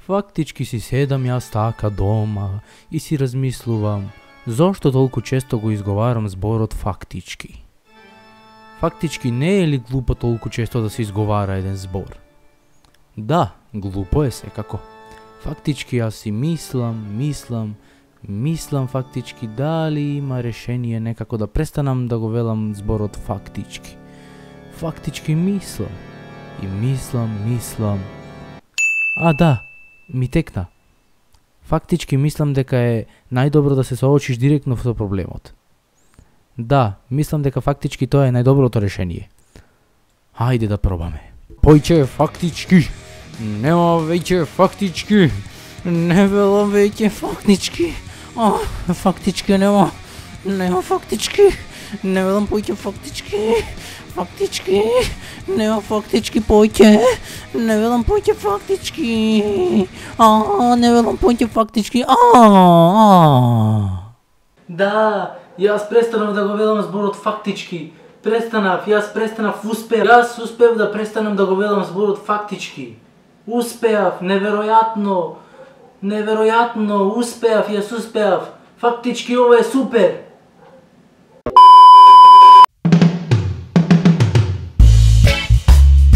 Фактички си седам јас така дома и си размислувам зошто толку често го изговарам зборот фактички. Фактички не е ли глупо толку често да се изговара еден збор? Да, глупо е секако. Фактички јас си мислам фактички дали има решение некако да престанам да го велам зборот фактички. Фактички мислам. А да, ми текна. Фактички мислам дека е најдобро да се соочиш директно со проблемот. Да, мислам дека фактички тоа е најдоброто решение. Хајде да пробаме. Појче фактички. Нема веќе фактички. Не велам веќе фактички. Фактички нема. Нема фактички. Не велам појќе фактички. Фактички. Нема фактички појќе. Не велам појќе фактички. Не велам појќе фактички. Да, јас престанав да го велам зборот фактички. Јас успеав да престанам да го велам зборот фактички. Успеав, неверојатно, јас успеав. Фактички ова е супер.